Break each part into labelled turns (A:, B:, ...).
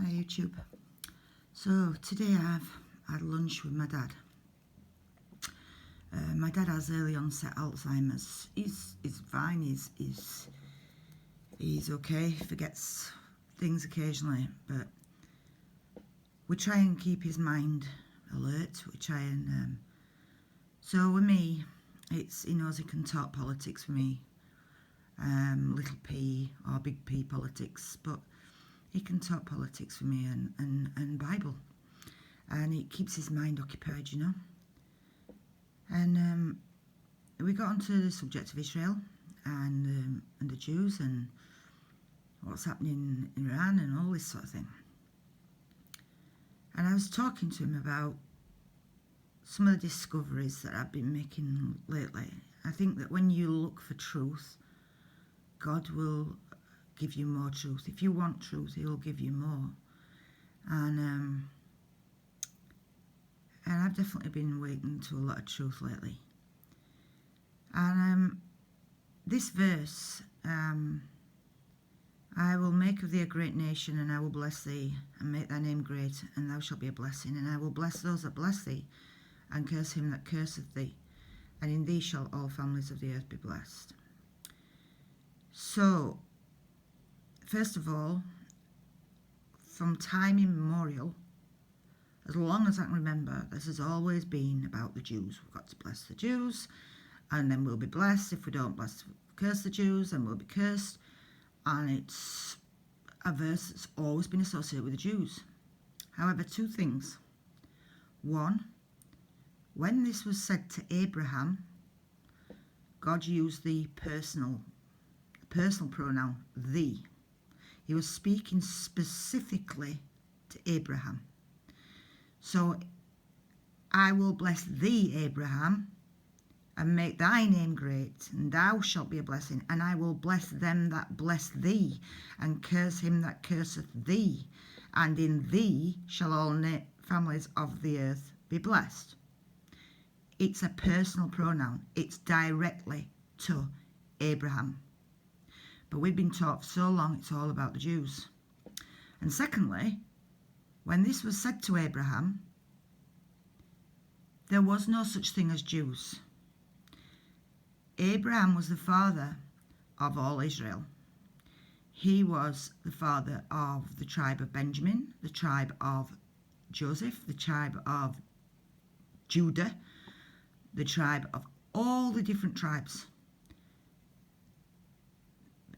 A: Hi YouTube. So today I've had lunch with my dad. My dad has early onset Alzheimer's. He's fine. He's okay. He forgets things occasionally, but we try and keep his mind alert. We try and so with me, he knows he can talk politics with me, little p or big P politics, but he can talk politics with me and Bible, and it keeps his mind occupied, you know. And we got onto the subject of Israel and the Jews and what's happening in Iran and all this sort of thing. And I was talking to him about some of the discoveries that I've been making lately. I think that when you look for truth, God will give you more truth. If you want truth, He will give you more. And I've definitely been awakened to a lot of truth lately. And this verse, I will make of thee a great nation, and I will bless thee, and make thy name great, and thou shalt be a blessing. And I will bless those that bless thee, and curse him that curseth thee. And in thee shall all families of the earth be blessed. So, first of all, from time immemorial, as long as I can remember, this has always been about the Jews. We've got to bless the Jews, and then we'll be blessed. If we don't curse the Jews, then we'll be cursed. And it's a verse that's always been associated with the Jews. However, two things. One, when this was said to Abraham, God used the personal pronoun, thee. He was speaking specifically to Abraham. So, I will bless thee, Abraham, and make thy name great, and thou shalt be a blessing. And I will bless them that bless thee, and curse him that curseth thee. And in thee shall all families of the earth be blessed. It's a personal pronoun. It's directly to Abraham. But we've been taught for so long it's all about the Jews. And secondly, when this was said to Abraham, there was no such thing as Jews. Abraham was the father of all Israel. He was the father of the tribe of Benjamin, the tribe of Joseph, the tribe of Judah, the tribe of all the different tribes.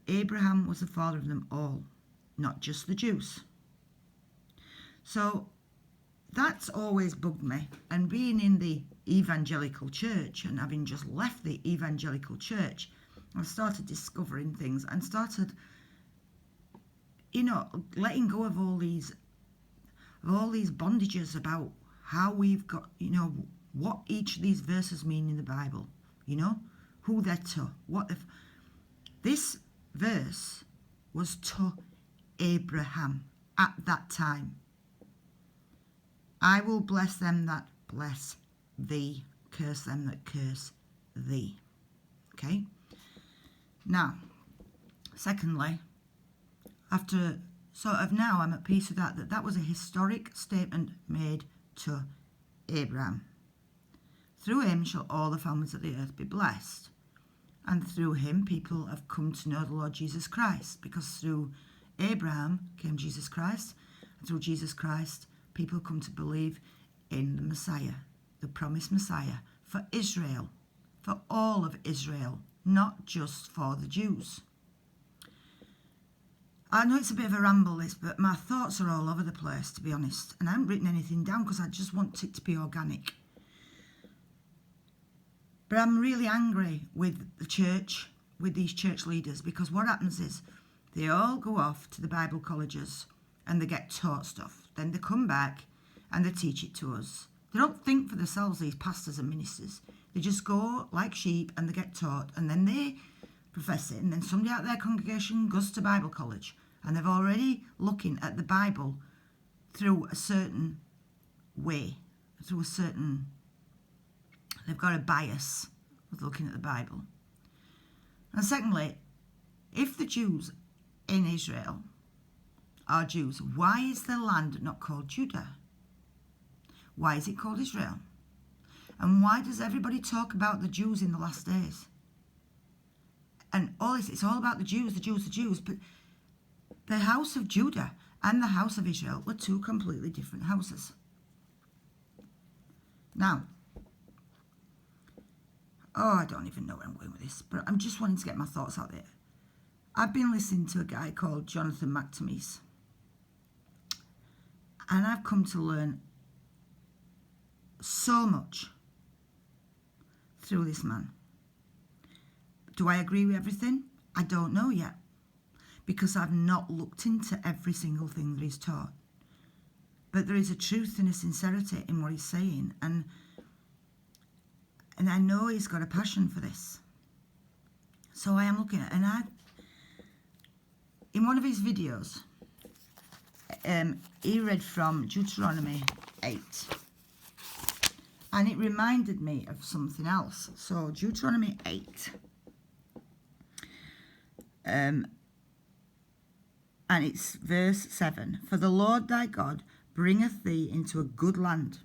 A: Abraham was the father of them all, not just the Jews. So that's always bugged me. And being in the evangelical church and having just left the evangelical church, I started discovering things and started, letting go of all these bondages about how we've got, what each of these verses mean in the Bible, who they're to. What if this verse was to Abraham at that time? I will bless them that bless thee, curse them that curse thee. Okay? Now, secondly, after sort of now I'm at peace with that was a historic statement made to Abraham. Through him shall all the families of the earth be blessed. And through him people have come to know the Lord Jesus Christ, because through Abraham came Jesus Christ, and through Jesus Christ people come to believe in the Messiah, the promised Messiah, for Israel, for all of Israel, not just for the Jews. I know it's a bit of a ramble this, but my thoughts are all over the place, to be honest, and I haven't written anything down because I just want it to be organic. But I'm really angry with the church, with these church leaders, because what happens is they all go off to the Bible colleges and they get taught stuff. Then they come back and they teach it to us. They don't think for themselves, these pastors and ministers. They just go like sheep and they get taught, and then they profess it, and then somebody out of their congregation goes to Bible college and they're already looking at the Bible through a certain way, they've got a bias with looking at the Bible. And secondly, if the Jews in Israel are Jews. Why is the land not called Judah? Why is it called Israel? And why does everybody talk about the Jews in the last days? And all this, it's all about the Jews, the Jews, the Jews. But the house of Judah and the house of Israel were two completely different houses. Now, I don't even know where I'm going with this, but I'm just wanting to get my thoughts out there. I've been listening to a guy called Jonathan McTomies, and I've come to learn so much through this man. Do I agree with everything? I don't know yet, because I've not looked into every single thing that he's taught. But there is a truth and a sincerity in what he's saying, and I know he's got a passion for this. So I am looking at, in one of his videos, he read from Deuteronomy 8. And it reminded me of something else. So Deuteronomy 8. And it's verse 7. For the Lord thy God bringeth thee into a good land,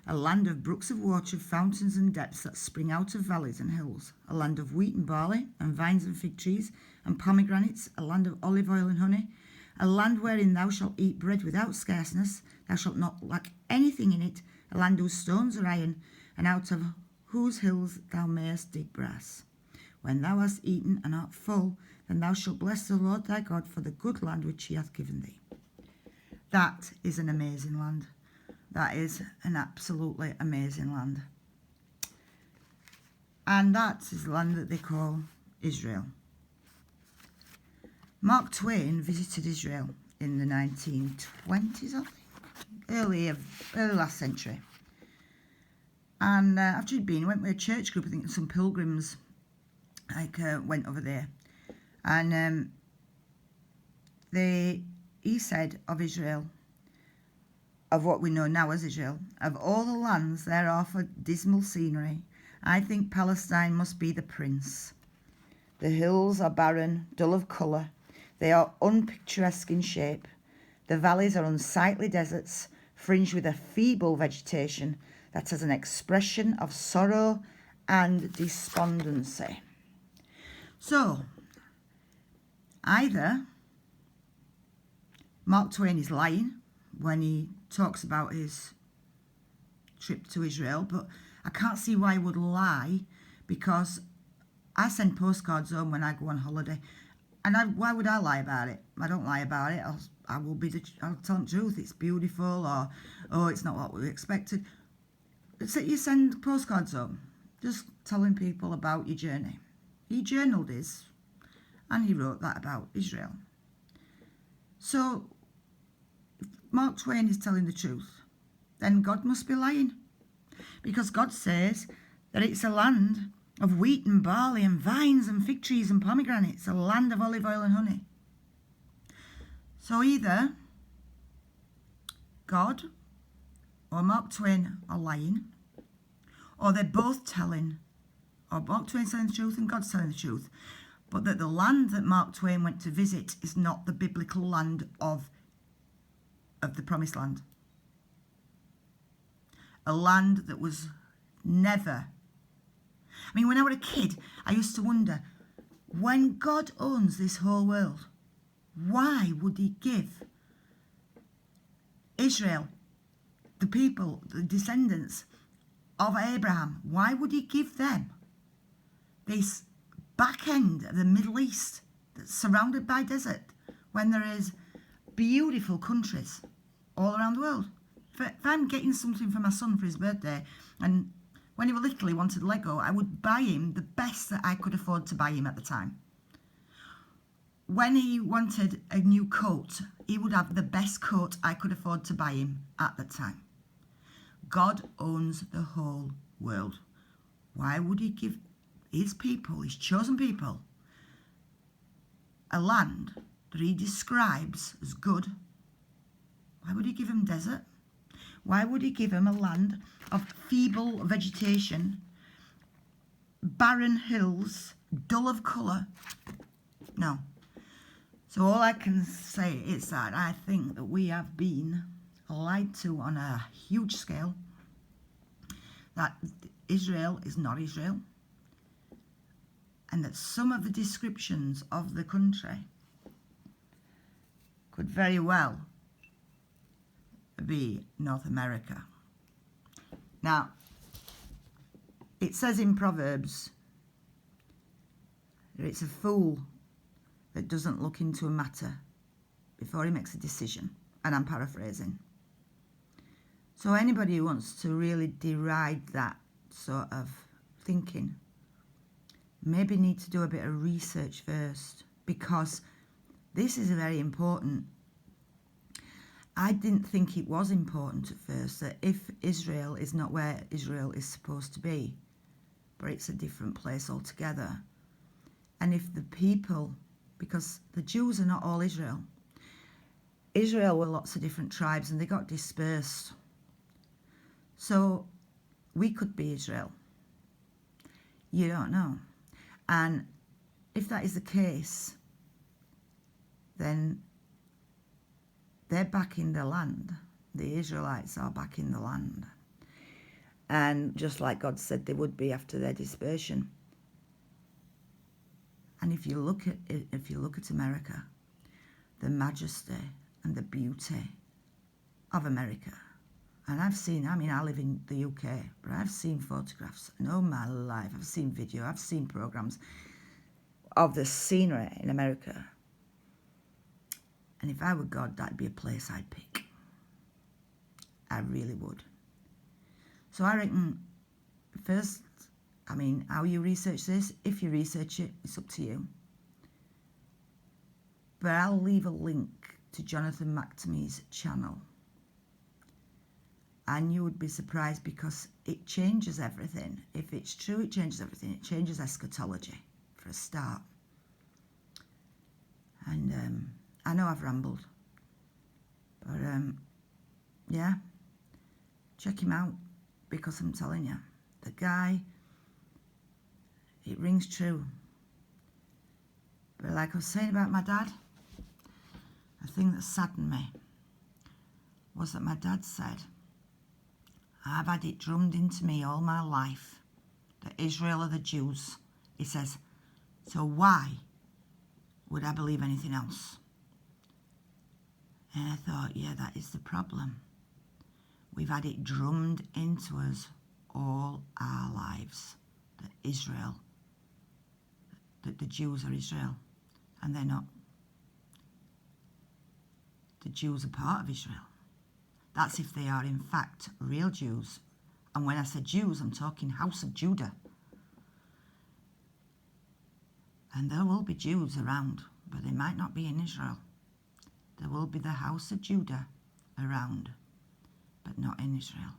A: a land of brooks of water, fountains and depths that spring out of valleys and hills, a land of wheat and barley, and vines and fig trees, and pomegranates, a land of olive oil and honey, a land wherein thou shalt eat bread without scarceness, thou shalt not lack anything in it, a land whose stones are iron, and out of whose hills thou mayest dig brass. When thou hast eaten and art full, then thou shalt bless the Lord thy God for the good land which he hath given thee. That is an amazing land. That is an absolutely amazing land. And that is the land that they call Israel. Mark Twain visited Israel in the 1920s, I think, early last century. And after he'd been, he went with a church group, I think some pilgrims went over there. And he said of Israel, of what we know now as Israel, of all the lands there are for dismal scenery, I think Palestine must be the prince. The hills are barren, dull of colour. They are unpicturesque in shape. The valleys are unsightly deserts, fringed with a feeble vegetation that has an expression of sorrow and despondency. So, either Mark Twain is lying when he talks about his trip to Israel, but I can't see why he would lie, because I send postcards home when I go on holiday, and why would I lie about it? I don't lie about it. I'll tell the truth. It's beautiful, or it's not what we expected. So you send postcards home, just telling people about your journey. He journaled his, and he wrote that about Israel. So if Mark Twain is telling the truth, then God must be lying, because God says that it's a land of wheat and barley and vines and fig trees and pomegranates, a land of olive oil and honey. So either God or Mark Twain are lying, or they're both telling, or Mark Twain's telling the truth and God's telling the truth, but that the land that Mark Twain went to visit is not the biblical land of the promised land. A land that was never... I mean, when I was a kid, I used to wonder, when God owns this whole world, why would he give Israel, the people, the descendants of Abraham, why would he give them this back end of the Middle East that's surrounded by desert when there is beautiful countries all around the world? If I'm getting something for my son for his birthday, and when he was little he wanted Lego, I would buy him the best that I could afford to buy him at the time. When he wanted a new coat, he would have the best coat I could afford to buy him at the time. God owns the whole world. Why would he give his people, his chosen people, a land that he describes as good? Why would he give them desert? Why would he give them a land of feeble vegetation, barren hills, dull of colour? No. So all I can say is that I think that we have been lied to on a huge scale, that Israel is not Israel, and that some of the descriptions of the country could very well be North America. Now, it says in Proverbs that it's a fool that doesn't look into a matter before he makes a decision, and I'm paraphrasing. So anybody who wants to really deride that sort of thinking maybe need to do a bit of research first, because this is very important. I didn't think it was important at first, that if Israel is not where Israel is supposed to be, but it's a different place altogether, and if the people, because the Jews are not all Israel. Israel were lots of different tribes and they got dispersed. So we could be Israel. You don't know. And if that is the case, then they're back in the land. The Israelites are back in the land. And just like God said they would be after their dispersion. And if you look at America, the majesty and the beauty of America, and I've seen, I live in the UK, but I've seen photographs, and all my life, I've seen video, I've seen programs of the scenery in America. And if I were God, that'd be a place I'd pick. I really would. So I reckon, first, how you research this, if you research it, it's up to you. But I'll leave a link to Jonathan McTominay's channel. And you would be surprised, because it changes everything. If it's true, it changes everything. It changes eschatology, for a start. And I know I've rambled. But, yeah. Check him out, because I'm telling you, the guy, it rings true. But like I was saying about my dad, the thing that saddened me was that my dad said, I've had it drummed into me all my life that Israel are the Jews. He says, so why would I believe anything else? And I thought, yeah, that is the problem. We've had it drummed into us all our lives that Israel, that the Jews are Israel, and they're not. The Jews are part of Israel. That's if they are in fact real Jews. And when I say Jews, I'm talking House of Judah. And there will be Jews around, but they might not be in Israel. There will be the House of Judah around, but not in Israel.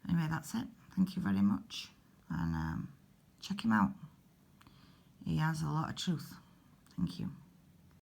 A: Anyway, that's it. Thank you very much. And check him out. He has a lot of truth. Thank you.